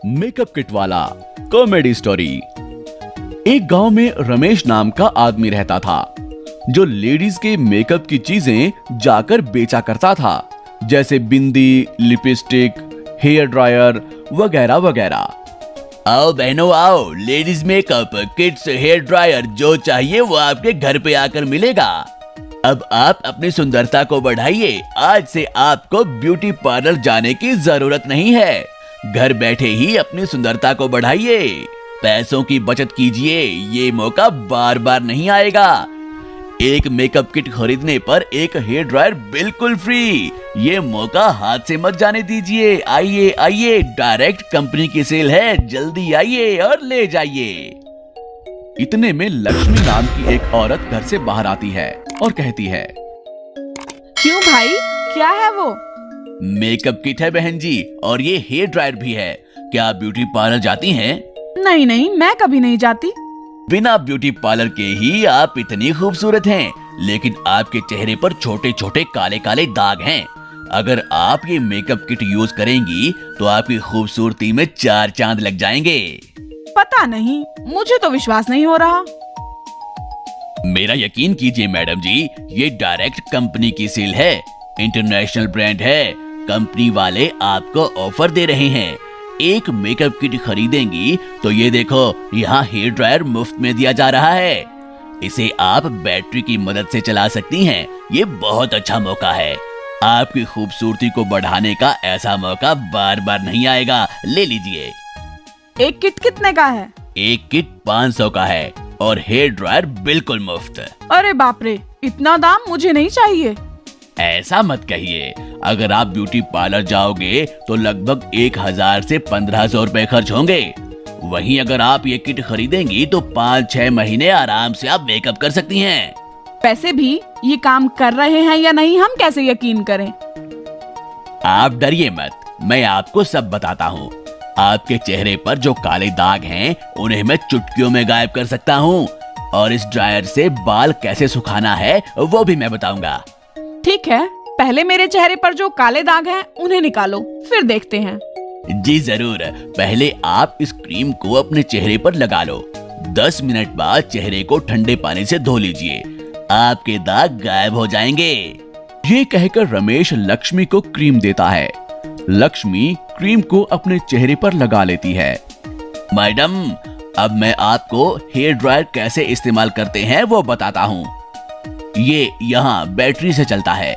Makeup kit वाला comedy story. एक गांव में रमेश नाम का आदमी रहता था जो लेडीज के मेकअप की चीजें जाकर बेचा करता था, जैसे बिंदी, लिपस्टिक, हेयर ड्रायर वगैरह वगैरह। आओ बहनों आओ, ladies makeup kits, hair dryer जो चाहिए वो आपके घर पे आकर मिलेगा। अब आप अपनी सुंदरता को बढ़ाइए। आज से आपको ब्यूटी पार्लर जाने की जरूरत नहीं है। घर बैठे ही अपनी सुंदरता को बढ़ाइए। पैसों की बचत कीजिए, ये मौका बार बार नहीं आएगा। एक मेकअप किट खरीदने पर एक हेयर ड्रायर बिल्कुल फ्री। ये मौका हाथ से मत जाने दीजिए। आइए आइए, डायरेक्ट कंपनी की सेल है, जल्दी आइए और ले जाइए। इतने में लक्ष्मी नाम की एक औरत घर से बाहर आती है और कहती है, क्यों भाई, क्या है वो? मेकअप किट है बहन जी, और ये हेयर ड्रायर भी है। क्या आप ब्यूटी पार्लर जाती हैं? नहीं नहीं, मैं कभी नहीं जाती। बिना ब्यूटी पार्लर के ही आप इतनी खूबसूरत हैं, लेकिन आपके चेहरे पर छोटे छोटे काले काले दाग हैं। अगर आप ये मेकअप किट यूज करेंगी तो आपकी खूबसूरती में 4 चांद लग जाएंगे। पता नहीं, मुझे तो विश्वास नहीं हो रहा। मेरा यकीन कीजिए मैडम जी, ये डायरेक्ट कंपनी की सेल है, इंटरनेशनल ब्रांड है। कंपनी वाले आपको ऑफर दे रहे हैं। एक मेकअप किट खरीदेंगी तो ये देखो, यहाँ हेयर ड्रायर मुफ्त में दिया जा रहा है। इसे आप बैटरी की मदद से चला सकती हैं। ये बहुत अच्छा मौका है। आपकी खूबसूरती को बढ़ाने का ऐसा मौका बार बार नहीं आएगा। ले लीजिए। एक किट कितने का है? एक किट 500 का है और हेयर ड्रायर बिल्कुल मुफ्त। अरे बाप रे, इतना दाम मुझे नहीं चाहिए। ऐसा मत कहिए। अगर आप ब्यूटी पार्लर जाओगे तो लगभग 1000 से 1500 रुपए खर्च होंगे। वहीं अगर आप ये किट खरीदेंगी तो 5-6 महीने आराम से आप मेकअप कर सकती हैं। पैसे भी ये काम कर रहे हैं या नहीं, हम कैसे यकीन करें? आप डरिए मत, मैं आपको सब बताता हूँ। आपके चेहरे पर जो काले दाग हैं उन्हें मैं चुटकियों में गायब कर सकता हूँ, और इस ड्रायर से बाल कैसे सुखाना है वो भी मैं बताऊंगा। ठीक है, पहले मेरे चेहरे पर जो काले दाग हैं उन्हें निकालो, फिर देखते हैं। जी जरूर। पहले आप इस क्रीम को अपने चेहरे पर लगा लो। 10 मिनट बाद चेहरे को ठंडे पानी से धो लीजिए। आपके दाग गायब हो जाएंगे। ये कहकर रमेश लक्ष्मी को क्रीम देता है। लक्ष्मी क्रीम को अपने चेहरे पर लगा लेती है। मैडम, अब मैं आपको हेयर ड्रायर कैसे इस्तेमाल करते हैं वो बताता हूँ। ये यहाँ बैटरी से चलता है।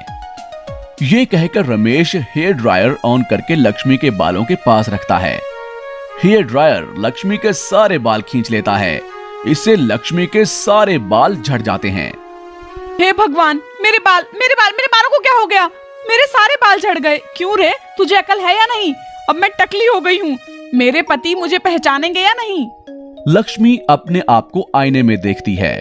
ये कहकर रमेश हेयर ड्रायर ऑन करके लक्ष्मी के बालों के पास रखता है। हेयर ड्रायर लक्ष्मी के सारे बाल खींच लेता है। इससे लक्ष्मी के सारे बाल झड़ जाते हैं। हे भगवान, मेरे बालों को क्या हो गया? मेरे सारे बाल झड़ गए। क्यों रे, तुझे अकल है या नहीं? अब मैं टकली हो गई हूँ। मेरे पति मुझे पहचानेंगे या नहीं? लक्ष्मी अपने आप को आईने में देखती है।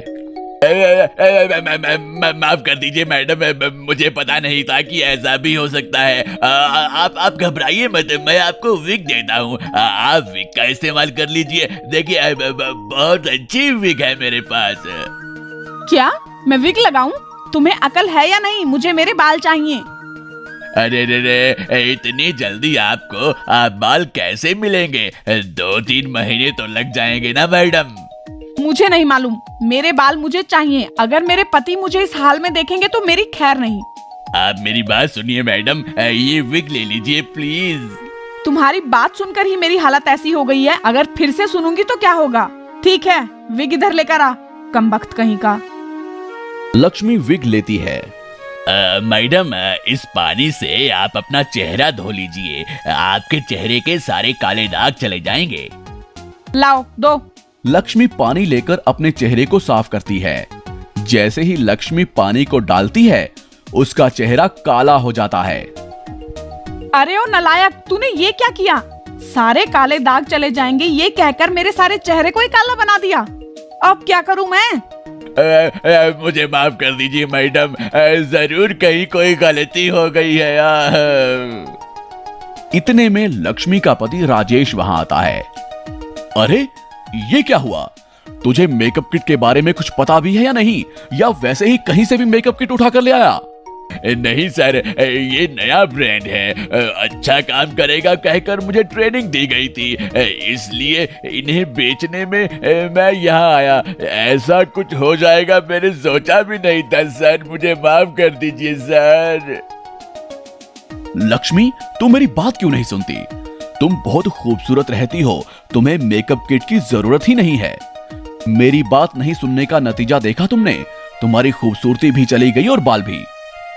माफ कर दीजिए मैडम, मुझे पता नहीं था कि ऐसा भी हो सकता है। आप घबराइए मत, मैं आपको विग देता हूँ। आप विग का इस्तेमाल कर लीजिए। देखिए, बहुत अच्छी विग है मेरे पास। क्या मैं विग लगाऊं? तुम्हें अकल है या नहीं? मुझे मेरे बाल चाहिए। अरे रे, इतनी जल्दी आपको बाल कैसे मिलेंगे? 2-3 महीने तो लग जाएंगे ना मैडम। मुझे नहीं मालूम, मेरे बाल मुझे चाहिए। अगर मेरे पति मुझे इस हाल में देखेंगे तो मेरी खैर नहीं। आप मेरी बात सुनिए मैडम, ये विग ले लीजिए प्लीज। तुम्हारी बात सुनकर ही मेरी हालत ऐसी हो गई है। अगर फिर से सुनूंगी तो क्या होगा? ठीक है, विग इधर लेकर आ, कमबख्त कहीं का। लक्ष्मी विग लेती है। मैडम, इस पानी से आप अपना चेहरा धो लीजिए। आपके चेहरे के सारे काले दाग चले जाएंगे। लाओ दो। लक्ष्मी पानी लेकर अपने चेहरे को साफ करती है। जैसे ही लक्ष्मी पानी को डालती है, उसका चेहरा काला हो जाता है। अरे ओ नालायक, तूने ये क्या किया? सारे काले दाग चले जाएंगे ये कहकर मेरे सारे चेहरे को ही काला बना दिया। अब क्या करूं मैं? मुझे माफ कर दीजिए मैडम, जरूर कहीं कोई गलती हो गई है। इतने में लक्ष्मी का पति राजेश वहां आता है। अरे, ये क्या हुआ? तुझे मेकअप किट के बारे में कुछ पता भी है या नहीं, या वैसे ही कहीं से भी मेकअप किट उठा कर ले आया? नहीं सर, ये नया ब्रांड है, अच्छा काम करेगा कहकर मुझे ट्रेनिंग दी गई थी, इसलिए इन्हें बेचने में मैं यहाँ आया। ऐसा कुछ हो जाएगा मैंने सोचा भी नहीं था सर, मुझे माफ कर दीजिए सर। लक्ष्मी, तुम मेरी बात क्यों नहीं सुनती? तुम बहुत खूबसूरत रहती हो, तुम्हें मेकअप किट की जरूरत ही नहीं है। मेरी बात नहीं सुनने का नतीजा देखा तुमने, तुम्हारी खूबसूरती भी चली गई और बाल भी।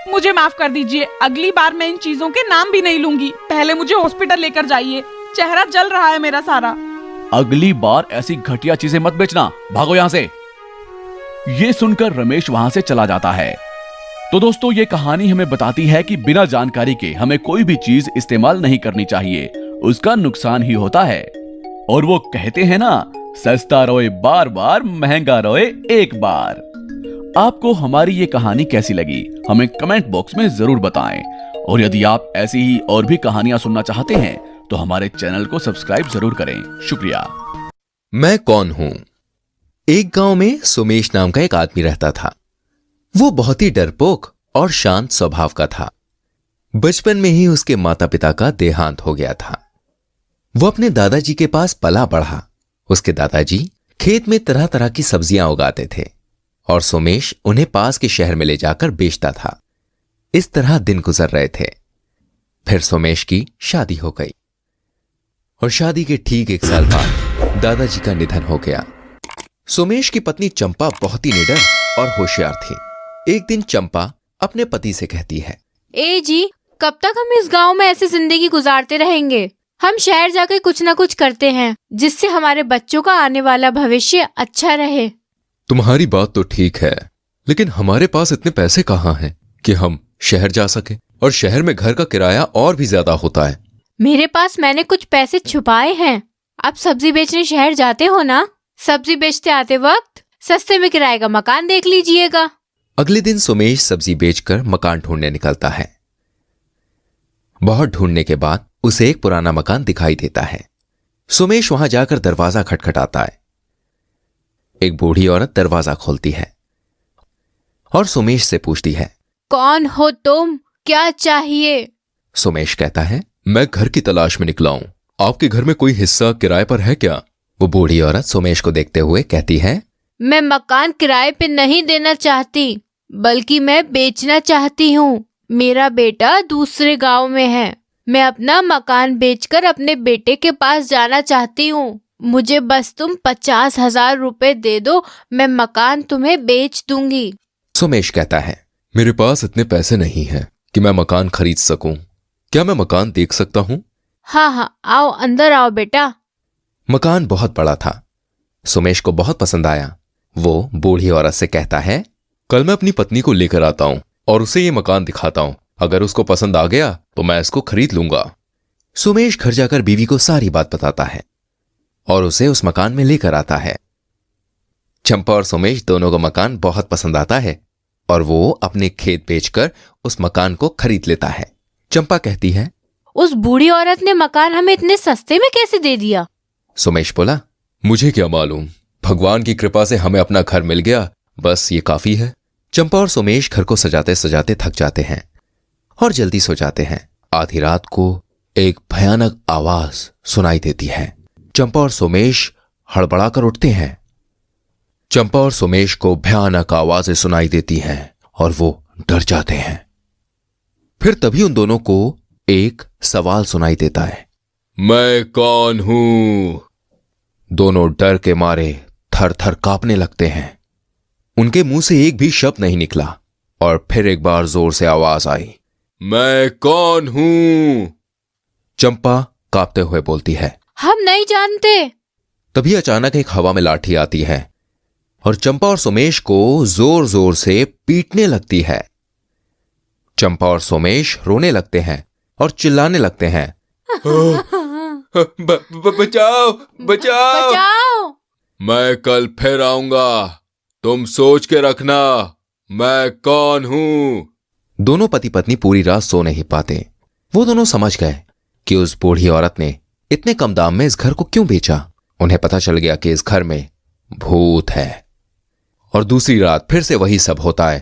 मुझे माफ कर दीजिए, अगली बार मैं इन चीजों के नाम भी नहीं लूंगी। पहले मुझे हॉस्पिटल लेकर जाइए, चेहरा जल रहा है मेरा सारा। अगली बार ऐसी घटिया चीजें मत बेचना, भागो यहां से। ये सुनकर रमेश वहां से चला जाता है। तो दोस्तों, ये कहानी हमें बताती है कि बिना जानकारी के हमें कोई भी चीज इस्तेमाल नहीं करनी चाहिए, उसका नुकसान ही होता है। और वो कहते हैं ना, सस्ता रोए बार बार, महंगा रोए एक बार। आपको हमारी ये कहानी कैसी लगी हमें कमेंट बॉक्स में जरूर बताएं। और यदि आप ऐसी ही और भी कहानियां सुनना चाहते हैं तो हमारे चैनल को सब्सक्राइब जरूर करें। शुक्रिया। मैं कौन हूं? एक गांव में सोमेश नाम का एक आदमी रहता था। वो बहुत ही डरपोक और शांत स्वभाव का था। बचपन में ही उसके माता पिता का देहांत हो गया था। वो अपने दादाजी के पास पला बढ़ा। उसके दादाजी खेत में तरह तरह की सब्जियां उगाते थे और सोमेश उन्हें पास के शहर में ले जाकर बेचता था। इस तरह दिन गुजर रहे थे। फिर सोमेश की शादी हो गई और शादी के ठीक 1 साल बाद दादाजी का निधन हो गया। सोमेश की पत्नी चंपा बहुत ही निडर और होशियार थी। एक दिन चंपा अपने पति से कहती है, ए जी, कब तक हम इस गांव में ऐसी जिंदगी गुजारते रहेंगे? हम शहर जाकर कुछ न कुछ करते हैं जिससे हमारे बच्चों का आने वाला भविष्य अच्छा रहे। तुम्हारी बात तो ठीक है, लेकिन हमारे पास इतने पैसे कहाँ हैं कि हम शहर जा सके, और शहर में घर का किराया और भी ज्यादा होता है। मेरे पास मैंने कुछ पैसे छुपाए हैं। आप सब्जी बेचने शहर जाते हो ना? सब्जी बेचते आते वक्त सस्ते में किराए का मकान देख लीजिएगा। अगले दिन सोमेश सब्जी बेचकर मकान ढूंढने निकलता है। बहुत ढूंढने के बाद उसे एक पुराना मकान दिखाई देता है। सोमेश वहां जाकर दरवाजा खटखटाता है। एक बूढ़ी औरत दरवाजा खोलती है और सोमेश से पूछती है, कौन हो तुम? क्या चाहिए? सोमेश कहता है, मैं घर की तलाश में निकला हूं। आपके घर में कोई हिस्सा किराए पर है क्या? वो बूढ़ी औरत सोमेश को देखते हुए कहती है, मैं मकान किराए पे नहीं देना चाहती, बल्कि मैं बेचना चाहती हूँ। मेरा बेटा दूसरे गांव में है। मैं अपना मकान बेचकर अपने बेटे के पास जाना चाहती हूँ। मुझे बस तुम 50,000 रुपए दे दो, मैं मकान तुम्हें बेच दूंगी। सोमेश कहता है, मेरे पास इतने पैसे नहीं हैं कि मैं मकान खरीद सकूं। क्या मैं मकान देख सकता हूं? हाँ, आओ, अंदर आओ बेटा। मकान बहुत बड़ा था। सोमेश को बहुत पसंद आया। वो बूढ़ी औरत से कहता है, कल मैं अपनी पत्नी को लेकर आता हूं और उसे ये मकान दिखाता हूं। अगर उसको पसंद आ गया तो मैं इसको खरीद लूंगा। सोमेश घर जाकर बीवी को सारी बात बताता है और उसे उस मकान में लेकर आता है। चंपा और सोमेश दोनों को मकान बहुत पसंद आता है और वो अपने खेत बेचकर उस मकान को खरीद लेता है। चंपा कहती है, उस बूढ़ी औरत ने मकान हमें इतने सस्ते में कैसे दे दिया? सोमेश बोला, मुझे क्या मालूम, भगवान की कृपा से हमें अपना घर मिल गया, बस ये काफी है। चंपा और सोमेश घर को सजाते सजाते थक जाते हैं और जल्दी सो जाते हैं। आधी रात को एक भयानक आवाज सुनाई देती है। चंपा और सोमेश हड़बड़ाकर उठते हैं। चंपा और सोमेश को भयानक आवाजें सुनाई देती हैं और वो डर जाते हैं। फिर तभी उन दोनों को एक सवाल सुनाई देता है, मैं कौन हूं? दोनों डर के मारे थर थर कांपने लगते हैं। उनके मुंह से एक भी शब्द नहीं निकला और फिर एक बार जोर से आवाज आई, मैं कौन हूं? चंपा कांपते हुए बोलती है, हम नहीं जानते। तभी अचानक एक हवा में लाठी आती है और चंपा और सोमेश को जोर जोर से पीटने लगती है। चंपा और सोमेश रोने लगते हैं और चिल्लाने लगते हैं, बचाओ बचाओ। मैं कल फिर आऊंगा, तुम सोच के रखना मैं कौन हूं। दोनों पति पत्नी पूरी रात सो नहीं पाते। वो दोनों समझ गए कि उस बूढ़ी औरत ने इतने कम दाम में इस घर को क्यों बेचा। उन्हें पता चल गया कि इस घर में भूत है। और दूसरी रात फिर से वही सब होता है।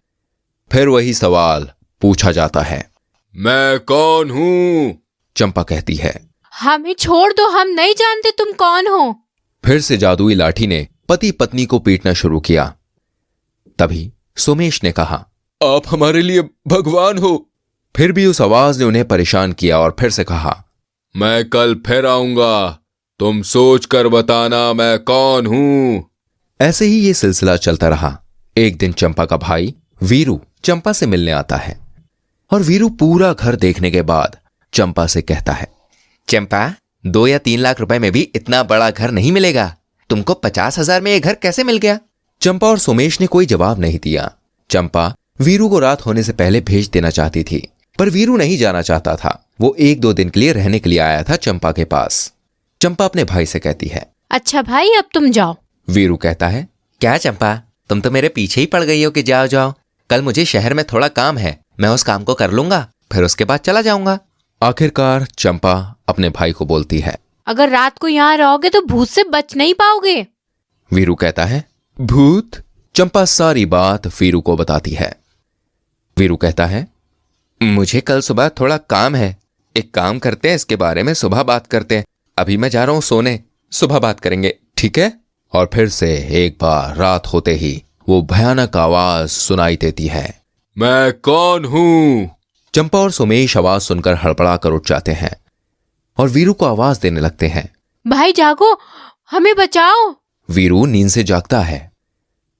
फिर वही सवाल, पूछा जाता है। मैं कौन हूं? चंपा कहती है। हमें छोड़ दो, हम नहीं जानते तुम कौन हो। फिर से जादुई लाठी ने पति पत्नी को पीटना शुरू किया। तभी सोमेश ने कहा, आप हमारे लिए भगवान हो। फिर भी उस आवाज ने उन्हें परेशान किया और फिर से कहा, मैं कल फिर आऊंगा, तुम सोच कर बताना मैं कौन हूं। ऐसे ही ये सिलसिला चलता रहा। एक दिन चंपा का भाई वीरू चंपा से मिलने आता है और वीरू पूरा घर देखने के बाद चंपा से कहता है, चंपा 2 या 3 लाख रुपए में भी इतना बड़ा घर नहीं मिलेगा, तुमको 50,000 में ये घर कैसे मिल गया? चंपा और सोमेश ने कोई जवाब नहीं दिया। चंपा वीरू को रात होने से पहले भेज देना चाहती थी, पर वीरू नहीं जाना चाहता था। वो 1-2 दिन के लिए रहने के लिए आया था चंपा के पास। चंपा अपने भाई से कहती है, अच्छा भाई अब तुम जाओ। वीरू कहता है, क्या चंपा, तुम तो मेरे पीछे ही पड़ गई हो कि जाओ जाओ। कल मुझे शहर में थोड़ा काम है, मैं उस काम को कर लूंगा, फिर उसके बाद चला जाऊंगा। आखिरकार चंपा अपने भाई को बोलती है, अगर रात को यहाँ रहोगे तो भूत से बच नहीं पाओगे। वीरू कहता है, भूत? चंपा सारी बात वीरू को बताती है। वीरू कहता है, मुझे कल सुबह थोड़ा काम है, एक काम करते हैं, इसके बारे में सुबह बात करते हैं। अभी मैं जा रहा हूं सोने, सुबह बात करेंगे, ठीक है? और फिर से एक बार रात होते ही वो भयानक आवाज सुनाई देती है, मैं कौन हूं? चंपा और सोमेश आवाज सुनकर हड़बड़ा कर उठ जाते हैं और वीरू को आवाज देने लगते हैं, भाई जागो, हमें बचाओ। वीरू नींद से जागता है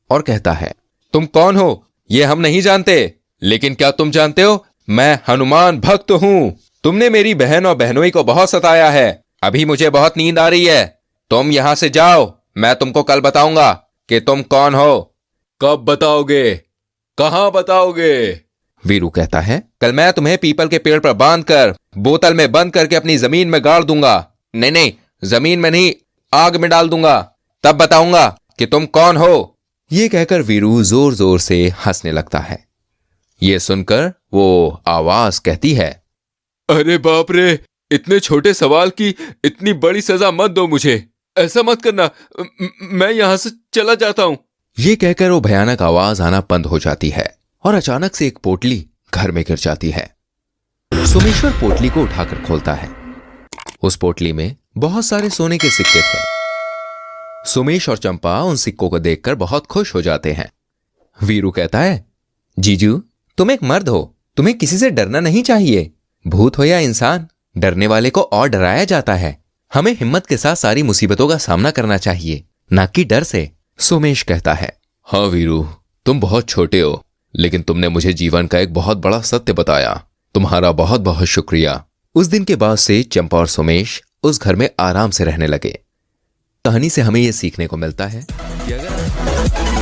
और कहता है, तुम कौन हो ये हम नहीं जानते, लेकिन क्या तुम जानते हो मैं हनुमान भक्त हूं। तुमने मेरी बहन और बहनोई को बहुत सताया है, अभी मुझे बहुत नींद आ रही है, तुम यहां से जाओ, मैं तुमको कल बताऊंगा कि तुम कौन हो। कब बताओगे, कहां बताओगे? वीरू कहता है, कल मैं तुम्हें पीपल के पेड़ पर बांधकर बोतल में बंद करके अपनी जमीन में गाड़ दूंगा। नहीं नहीं, जमीन में नहीं, आग में डाल दूंगा, तब बताऊंगा कि तुम कौन हो। ये कहकर वीरू जोर जोर से हंसने लगता है। ये सुनकर वो आवाज कहती है, अरे बाप रे, इतने छोटे सवाल की इतनी बड़ी सजा मत दो मुझे, ऐसा मत करना, मैं यहां से चला जाता हूं। ये कहकर वो भयानक आवाज आना बंद हो जाती है और अचानक से एक पोटली घर में गिर जाती है। सोमेश्वर पोटली को उठाकर खोलता है। उस पोटली में बहुत सारे सोने के सिक्के थे। सोमेश और चंपा उन सिक्कों को देखकर बहुत खुश हो जाते हैं। वीरू कहता है, जीजू तुम एक मर्द हो, तुम्हें किसी से डरना नहीं चाहिए, भूत हो या इंसान, डरने वाले को और डराया जाता है। हमें हिम्मत के साथ सारी मुसीबतों का सामना करना चाहिए, ना कि डर से। सोमेश कहता है, हाँ वीरू, तुम बहुत छोटे हो, लेकिन तुमने मुझे जीवन का एक बहुत बड़ा सत्य बताया, तुम्हारा बहुत बहुत शुक्रिया। उस दिन के बाद से चंपा और सोमेश उस घर में आराम से रहने लगे। कहानी से हमें यह सीखने को मिलता है कि अगर